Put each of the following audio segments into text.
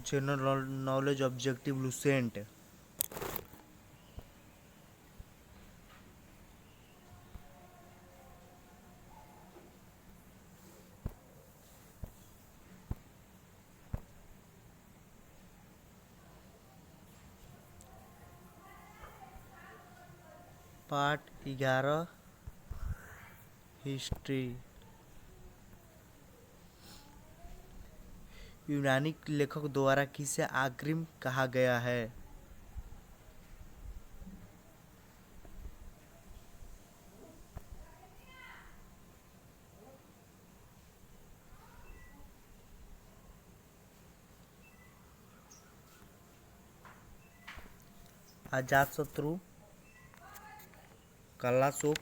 General knowledge objective Lucent. Part 11 history. यूनानी लेखक द्वारा किसे अग्रिम कहा गया है? अजातशत्रु, कलाशोक,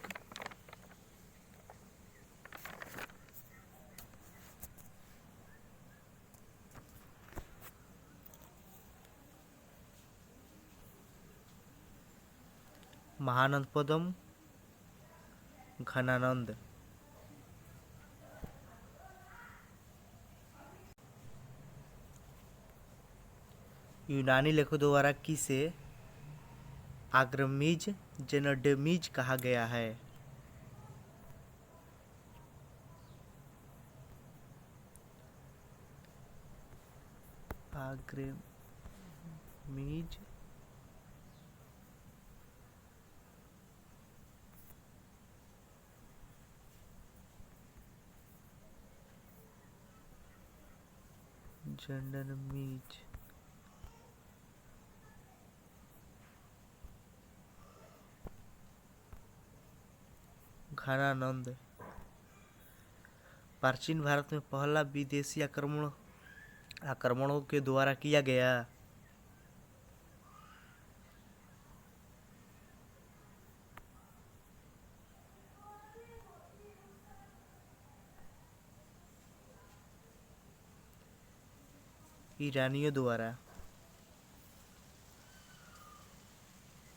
महानंद पद्म, घनानंद। यूनानी लेखकों द्वारा किसे आग्रमीज जेनोडेमीज कहा गया है? आग्रमीज जेनोडेमीज। घनानंद। प्राचीन भारत में पहला विदेशी आक्रमणों के द्वारा किया गया। ईरानियों द्वारा।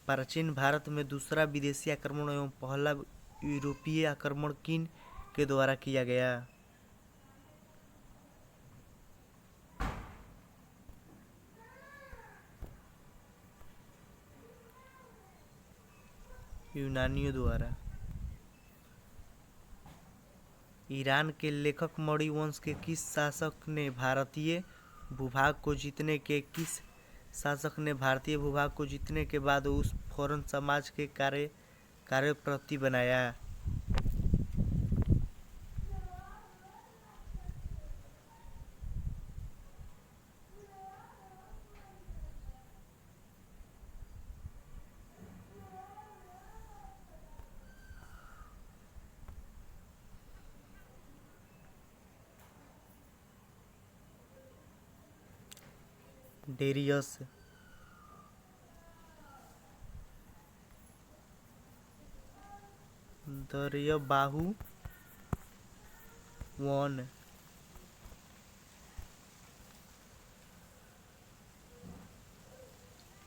प्राचीन भारत में दूसरा विदेशी आक्रमण एवं पहला यूरोपीय आक्रमण किन के द्वारा किया गया? यूनानियों द्वारा। ईरान के लेखक मौर्य वंश के किस शासक ने भारतीय भूभाग को जीतने के बाद उस फौरन समाज के कार्यप्रति बनाया? डेरियस। दर्यबाहु वन।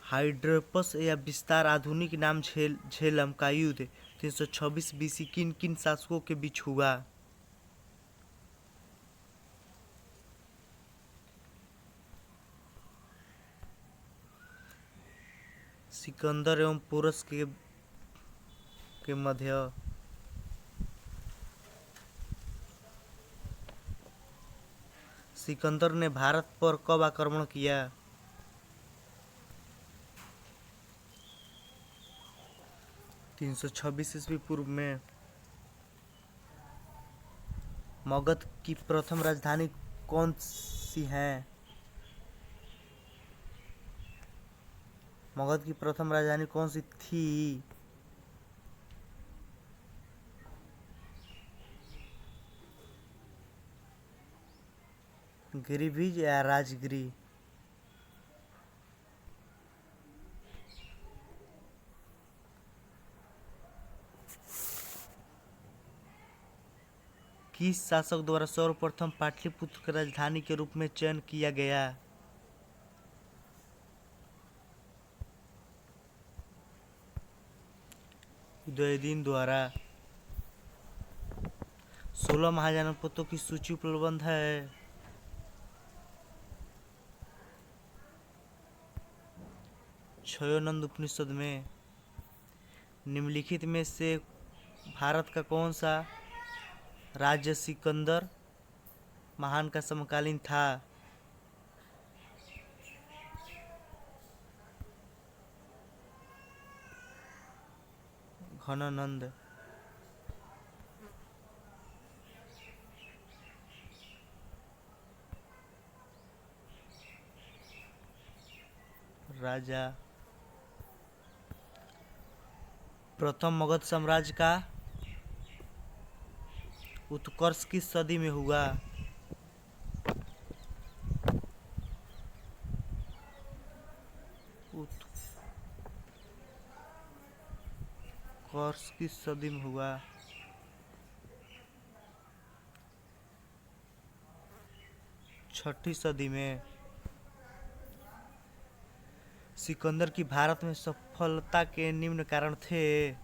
हाइड्रोपस या विस्तार आधुनिक नाम झेलम का युद्ध 326 बीसी किन किन शासकों के बीच हुआ? सिकंदर एवं पोरस के मध्य। सिकंदर ने भारत पर कब आक्रमण किया? 326 ईस्वी पूर्व में। मगध की प्रथम राजधानी कौन सी है? मगध की प्रथम राजधानी कौन सी थी? गिरिभीज या राजगिरी? किस शासक द्वारा सर्वप्रथम पाटलिपुत्र की राजधानी के रूप में चयन किया गया? उदयदीन द्वारा। 16 महाजनपदों की सूची उपलब्ध है। छयोनंद उपनिषद में। निम्नलिखित में से भारत का कौन सा राज्य सिकंदर महान का समकालीन था? घनानंद। राजा। प्रथम मगध साम्राज्य का उत्कर्ष किस सदी में हुआ? उत्कर्ष किस सदी में हुआ? छठी सदी में। सिकंदर की भारत में सफलता के निम्न कारण थे।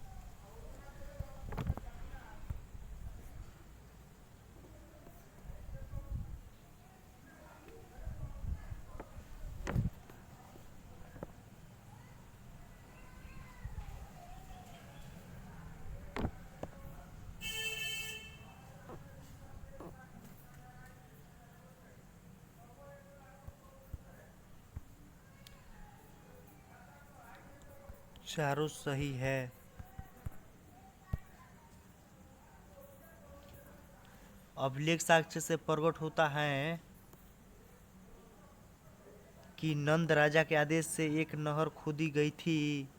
चारों सही है। अभिलेख साक्ष्य से प्रकट होता है कि नंद राजा के आदेश से एक नहर खोदी गई थी।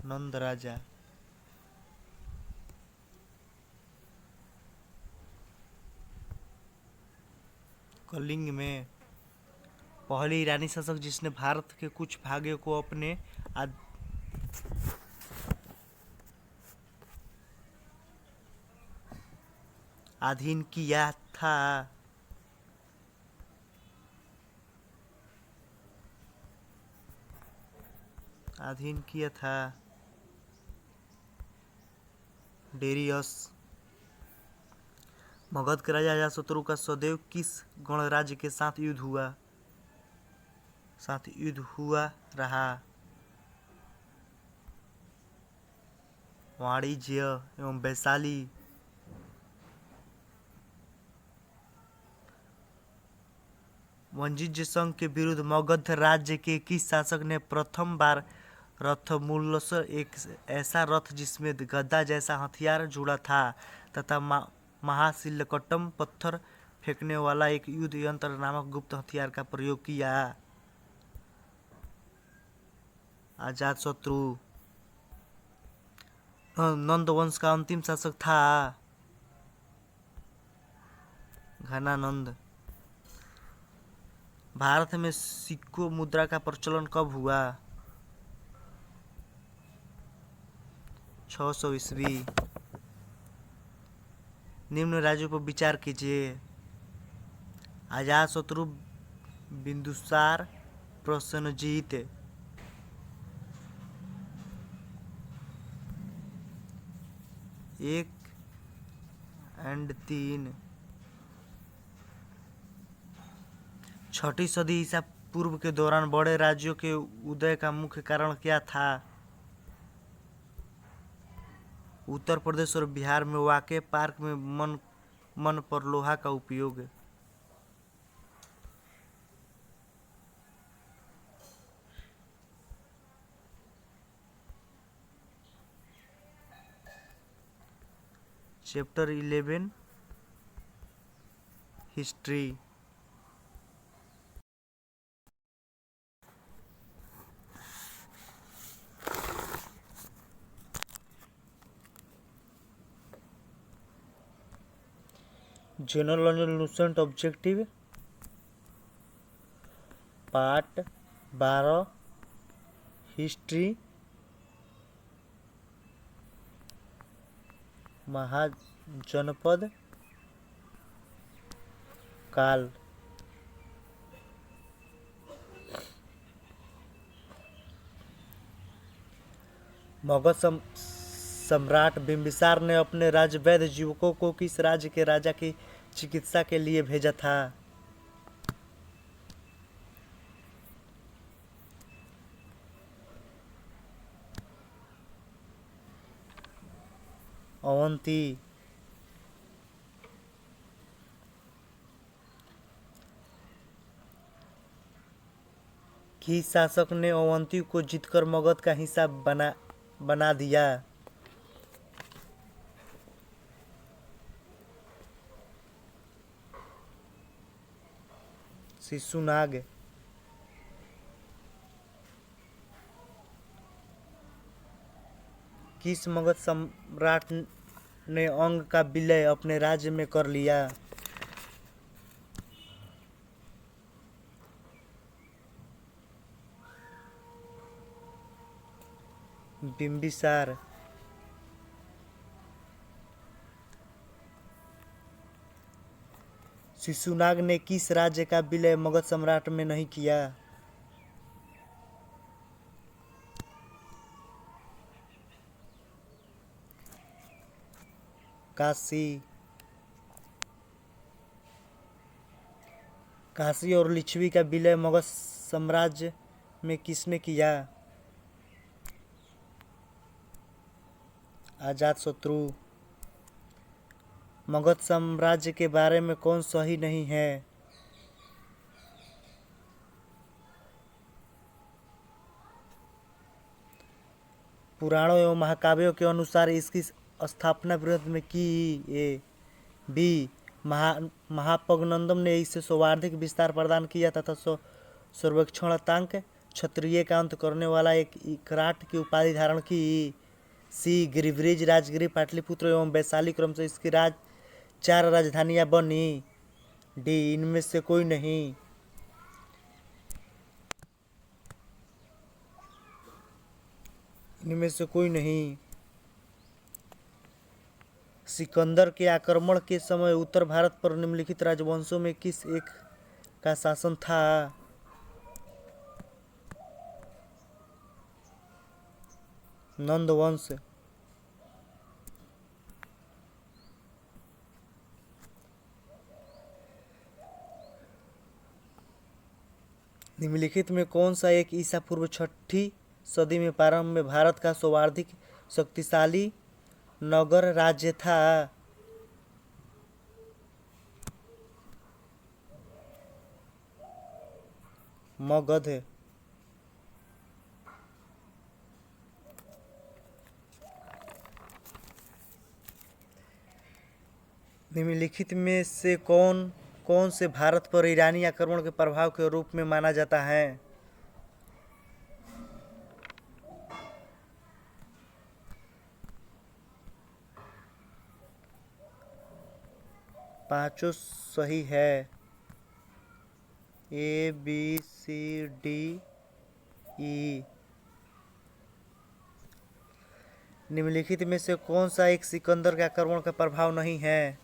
नंद राजा। कलिंग में। पहली ईरानी शासक जिसने भारत के कुछ भागों को अपने अधीन किया था। डेरियस। मगध के राजा अजातशत्रु का सदैव किस गणराज्य के साथ युद्ध हुआ रहा? वाणिज्य एवं वैशाली। वाणिज्य संघ के विरुद्ध मगध राज्य के किस शासक ने प्रथम बार रथमूलस, एक ऐसा रथ जिसमें गदा जैसा हथियार जुड़ा था तथा महाशिलकटम, पत्थर फेंकने वाला एक युद्ध यंत्र नामक गुप्त हथियार का प्रयोग किया? अजातशत्रु। नंद वंश का अंतिम शासक था घनानंद। भारत में सिक्कों मुद्रा का प्रचलन कब हुआ? 600 ईस्वी। निम्न राज्यों पर विचार कीजिए। अजातशत्रु, बिंदुसार, प्रसेनजीत। 1 और 3। छठी सदी ईसा पूर्व के दौरान बड़े राज्यों के उदय का मुख्य कारण क्या था? उत्तर प्रदेश और बिहार में वाक़े पार्क में मन पर लोहा का उपयोग। Chapter 11 history. General Lucent objective part 12 history. महाजनपद काल। मगध सम्राट बिम्बिसार ने अपने राजवैद्य युवकों को किस राज्य के राजा की चिकित्सा के लिए भेजा था? अवंती। किस शासक ने अवंती को जीतकर मगध का हिस्सा बना दिया? शिशुनाग। किस मगध सम्राट ने अंग का विलय अपने राज्य में कर लिया? बिम्बिसार। शिशुनाग ने किस राज्य का विलय मगध सम्राट में नहीं किया? काशी। काशी और लिच्छवी का विलय मगध साम्राज्य में किसने किया? अजातशत्रु। मगध साम्राज्य के बारे में कौन सही नहीं है? पुराणों एवं महाकाव्यों के अनुसार इसकी स्थापना वृहद में की। ए बी महापद्मनंदन ने इसे सौहार्दिक विस्तार प्रदान किया तथा सर्वेक्षणांक क्षत्रिय का अंत करने वाला एक इकराट की उपाधि धारण की। सी गिरिब्रिज राजगिरी पाटलिपुत्र एवं वैशाली क्रम से इसकी 4 राजधानियां बनी। डी इनमें से कोई नहीं। इनमें से कोई नहीं। सिकंदर के आक्रमण के समय उत्तर भारत पर निम्नलिखित राजवंशों में किस एक का शासन था? नंद वंश। निम्नलिखित में कौन सा एक ईसा पूर्व 6ठी सदी में प्रारंभ में भारत का सर्वाधिक शक्तिशाली नगर राज्य था? मगध। निम्नलिखित में से कौन कौन से भारत पर ईरानी आक्रमण के प्रभाव के रूप में माना जाता है? पांचों सही है। A B C D E. निम्नलिखित में से कौन सा एक सिकंदर के आक्रमण का प्रभाव नहीं है?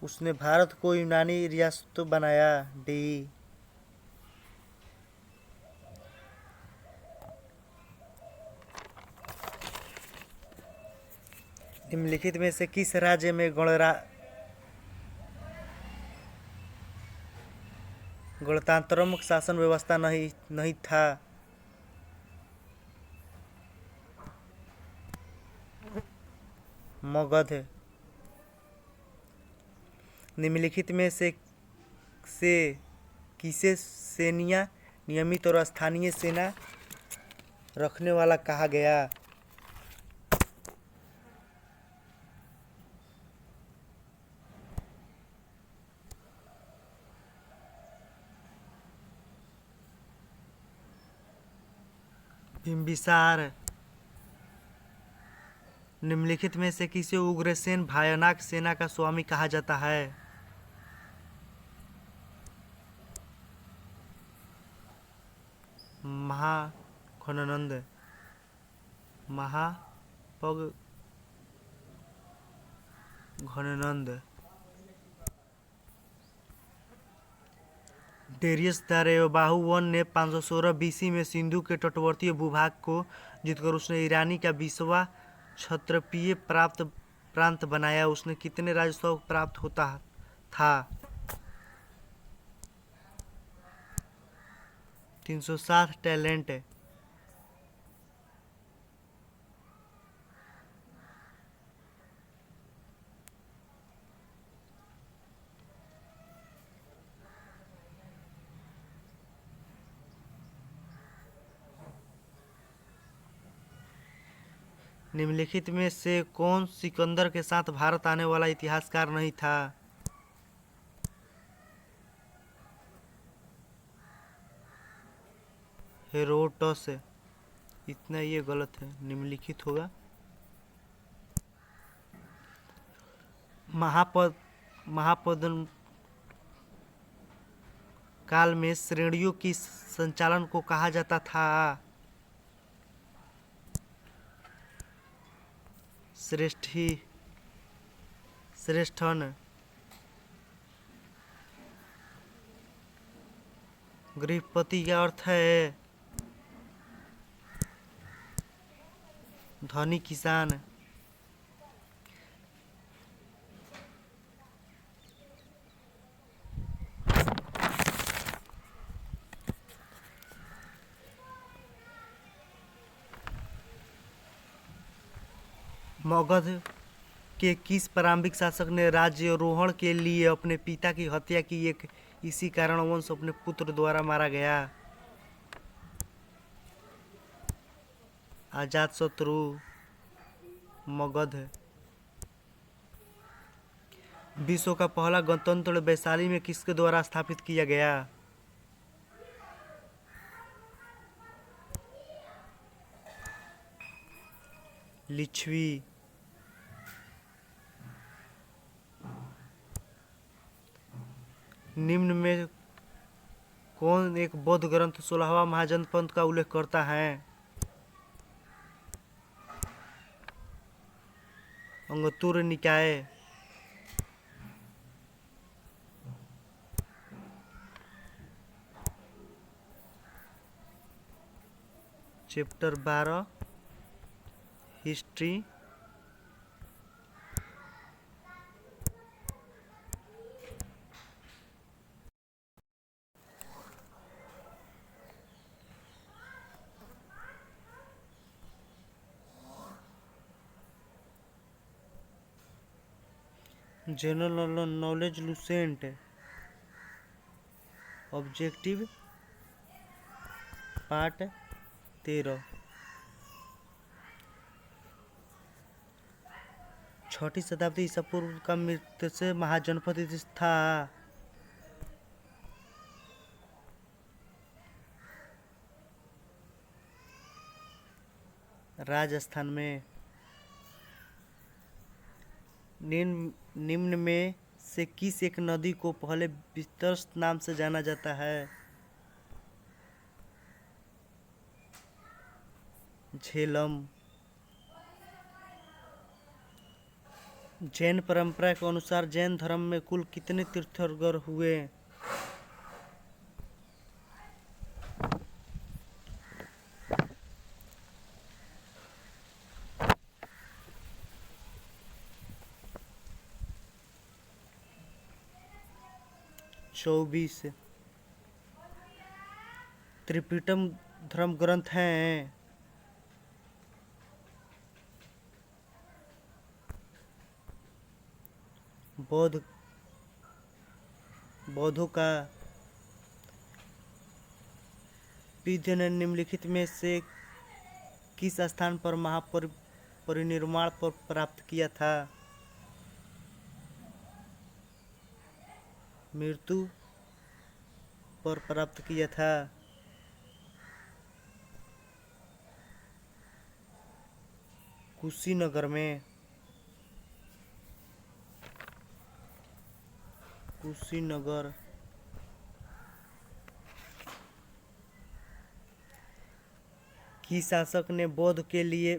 उसने भारत को यूनानी रियासत बनाया। डी। निम्नलिखित में से किस राज्य में गणतंत्रात्मक शासन व्यवस्था नहीं था? मगध। निम्नलिखित में से किसे सेनिया नियमित और स्थानीय सेना रखने वाला कहा गया? बिम्बिसार। निम्नलिखित में से किसे उग्रसेन भयानक सेना का स्वामी कहा जाता है? महाघननंद। महापद्मनंद। डेरियस दारेबाहु वन ने 516 बीसी में सिंधु के तटवर्ती भूभाग को जीतकर उसने ईरानी का 20वां क्षत्रपीय प्रांत बनाया। उसने कितने राजस्व प्राप्त होता था? 360 टैलेंट। निम्नलिखित में से कौन सिकंदर के साथ भारत आने वाला इतिहासकार नहीं था? हेरोडोटस। इतना ये गलत है, निम्नलिखित होगा। महापद्म काल में श्रेणियों की संचालन को कहा जाता था? श्रेष्ठन। गृहपति का अर्थ है धनी किसान। मगध के किस प्रारंभिक शासक ने राज्यारोहण के लिए अपने पिता की हत्या की? इसी कारण वंश अपने पुत्र द्वारा मारा गया। अजातशत्रु। मगध। विश्व का पहला गणतंत्र वैशाली में किसके द्वारा स्थापित किया गया? लिच्छवी। निम्न में कौन एक बौद्ध ग्रंथ 16वां महाजनपद का उल्लेख करता है? अंगुत्तर निकाय। Chapter 12 history. General knowledge Lucent. Objective part 13। छठी शताब्दी ईसा पूर्व का मृत्यु से महाजनपद था। राजस्थान में। निम्न में से किस एक नदी को पहले विस्तृत नाम से जाना जाता है? झेलम। जैन परंपरा के अनुसार जैन धर्म में कुल कितने तीर्थंकर हुए? 24। त्रिपिटक धर्म ग्रंथ हैं। बौद्धों का। विद्य ने निम्नलिखित में से किस स्थान पर महापरिनिर्वाण पर प्राप्त किया था? मृत्यु पर प्राप्त किया था। कुशीनगर में। कुशीनगर। किस शासक ने बौद्ध के लिए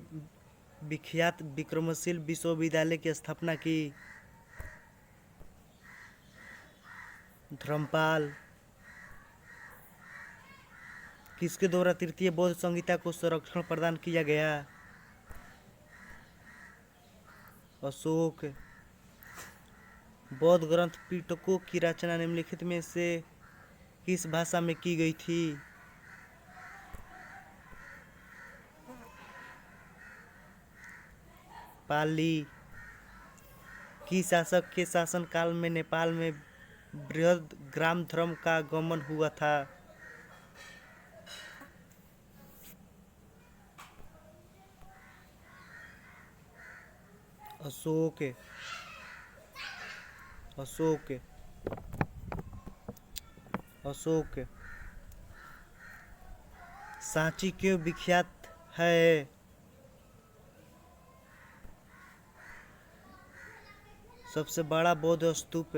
विख्यात विक्रमशील विश्वविद्यालय की स्थापना की? धर्मपाल। किसके द्वारा तृतीय बौद्ध संहिता को संरक्षण प्रदान किया गया? अशोक। बौद्ध ग्रंथ पिटकों की रचना निम्नलिखित में से किस भाषा में की गई थी? पाली। किस शासक के शासनकाल में नेपाल में बृहद ग्राम धर्म का आगमन हुआ था? अशोक। अशोक। अशोक। सांची क्यों विख्यात है? सबसे बड़ा बौद्ध स्तूप।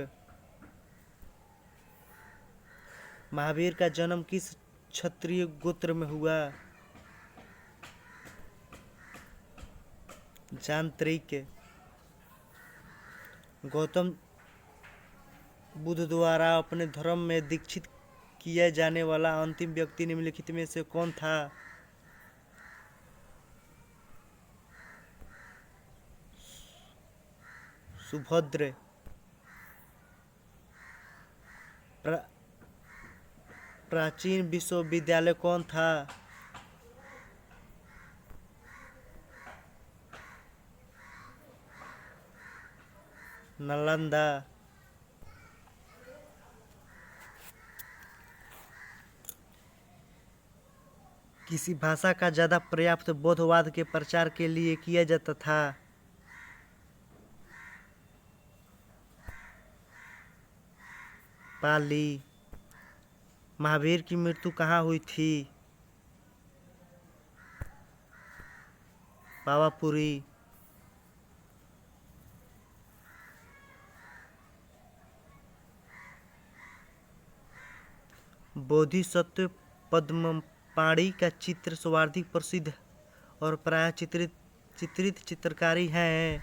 महावीर का जन्म किस क्षत्रिय गोत्र में हुआ? जांत्रिक। गौतम बुद्ध द्वारा अपने धर्म में दीक्षित किया जाने वाला अंतिम व्यक्ति निम्नलिखित में से कौन था? सुभद्र। प्राचीन विश्वविद्यालय कौन था? नालंदा। किसी भाषा का ज्यादा पर्याप्त बौद्धवाद के प्रचार के लिए किया जाता था? पाली। महावीर की मृत्यु कहाँ हुई थी? पावापुरी। बोधिसत्व पद्मपाणि का चित्र सर्वाधिक प्रसिद्ध और प्रायः चित्रित चित्रकारी है?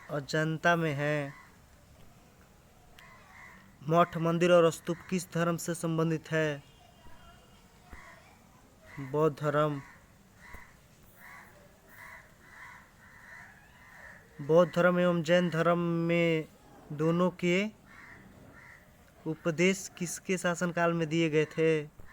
अजंता में है। मठ मंदिर और स्तूप किस धर्म से संबंधित है? बौद्ध धर्म। बौद्ध धर्म एवं जैन धर्म में दोनों के उपदेश किसके शासनकाल में दिए गए थे?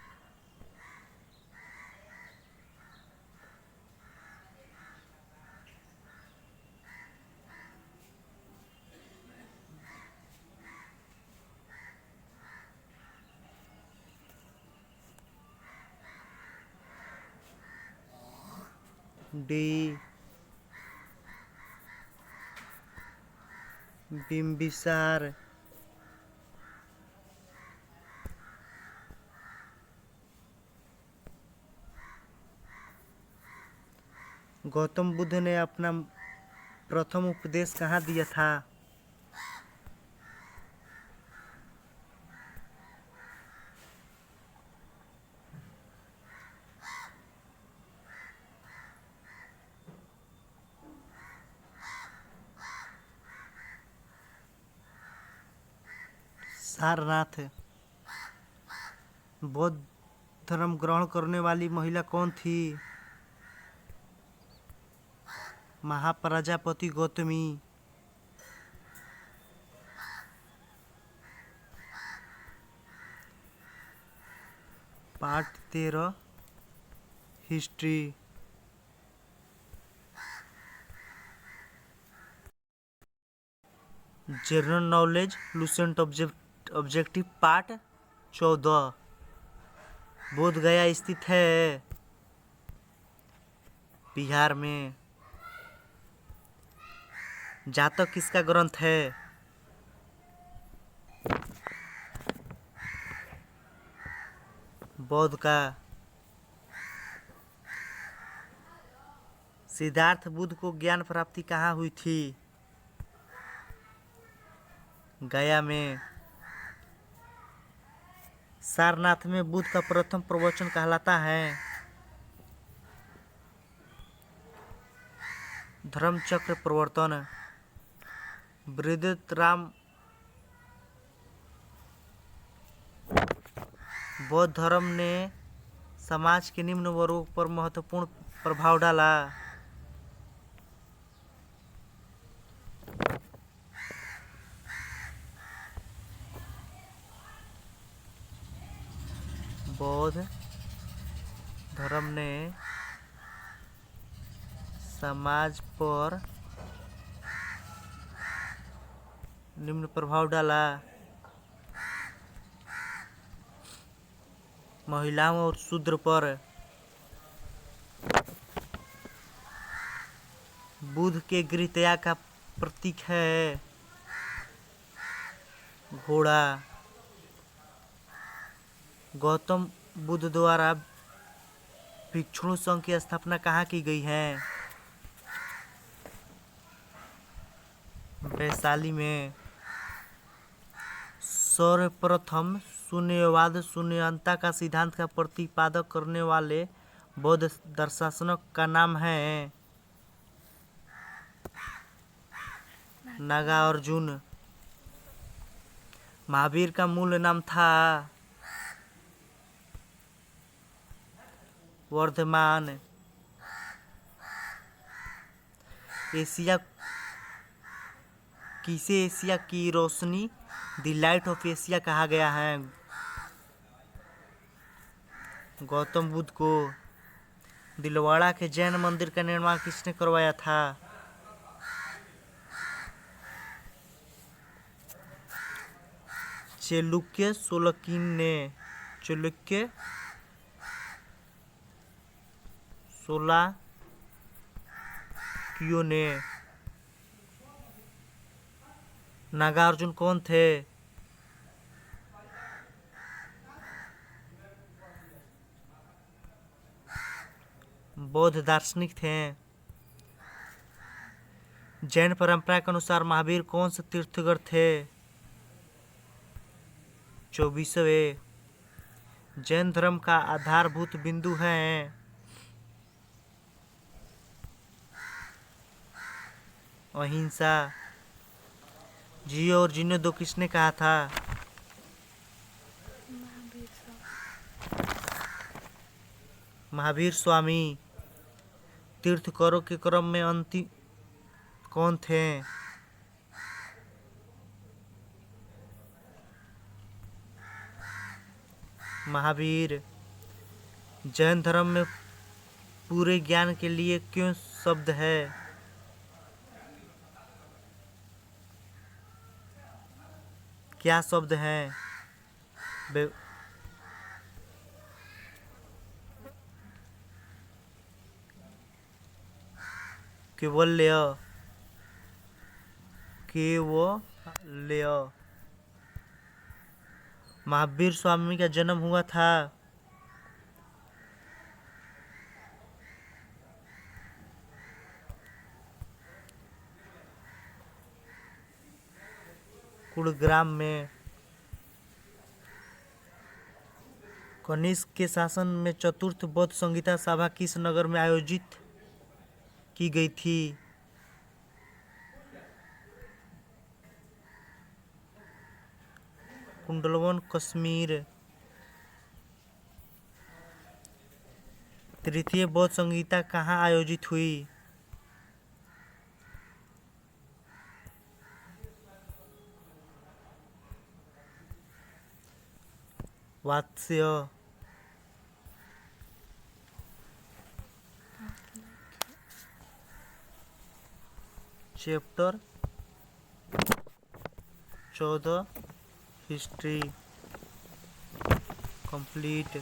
डी। बिंबिसार। गौतम बुद्ध ने अपना प्रथम उपदेश कहाँ दिया था? सारनाथ। बौद्ध धर्म ग्रहण करने वाली महिला कौन थी? Mahaprajapati Gautami. Part 13 history. General knowledge Lucent objective part 14। बोध गया स्थित है? बिहार में। जातक किसका ग्रंथ है? बौद्ध का। सिद्धार्थ बुद्ध को ज्ञान प्राप्ति कहाँ हुई थी? गया में। सारनाथ में बुद्ध का प्रथम प्रवचन कहलाता है? धर्मचक्र प्रवर्तन। बृहद्रथ राम बौद्ध धर्म ने समाज के निम्न वर्गों पर महत्वपूर्ण प्रभाव डाला। बौद्ध धर्म ने समाज पर निम्न प्रभाव डाला। महिलाओं और शूद्र पर। बुद्ध के गृहत्याग का प्रतीक है घोड़ा। गौतम बुद्ध द्वारा भिक्षु संघ की स्थापना कहाँ की गई है? वैशाली में। सर्वप्रथम शून्यवाद शून्यता का सिद्धांत का प्रतिपादन करने वाले बौद्ध दार्शनिक का नाम है नागार्जुन। महावीर का मूल नाम था वर्धमान। एशिया किसे एशिया की रोशनी द लाइट ऑफ एशिया कहा गया है? गौतम बुद्ध को। दिलवाड़ा के जैन मंदिर का निर्माण किसने करवाया था? चालुक्य सोलकीन ने। चालुक्य सोलकियों ने। नागार्जुन कौन थे? बौद्ध दार्शनिक थे। जैन परंपरा के अनुसार महावीर कौन से तीर्थंकर थे? 24वें। जैन धर्म का आधारभूत बिंदु है अहिंसा। जियो और जीने दो किसने कहा था? महावीर स्वामी। तीर्थंकरों के क्रम में अंतिम कौन थे? महावीर। जैन धर्म में पूरे ज्ञान के लिए क्यों शब्द है? क्या शब्द है? केवल्य। केवल्य। महावीर स्वामी का जन्म हुआ था कुड़ग्राम में। कनिष्क के शासन में चतुर्थ बौद्ध संहिता सभा किस नगर में आयोजित की गई थी? कुंडलवन कश्मीर। तृतीय बौद्ध संहिता कहाँ आयोजित हुई? वात्स्य। Chapter 14 history complete.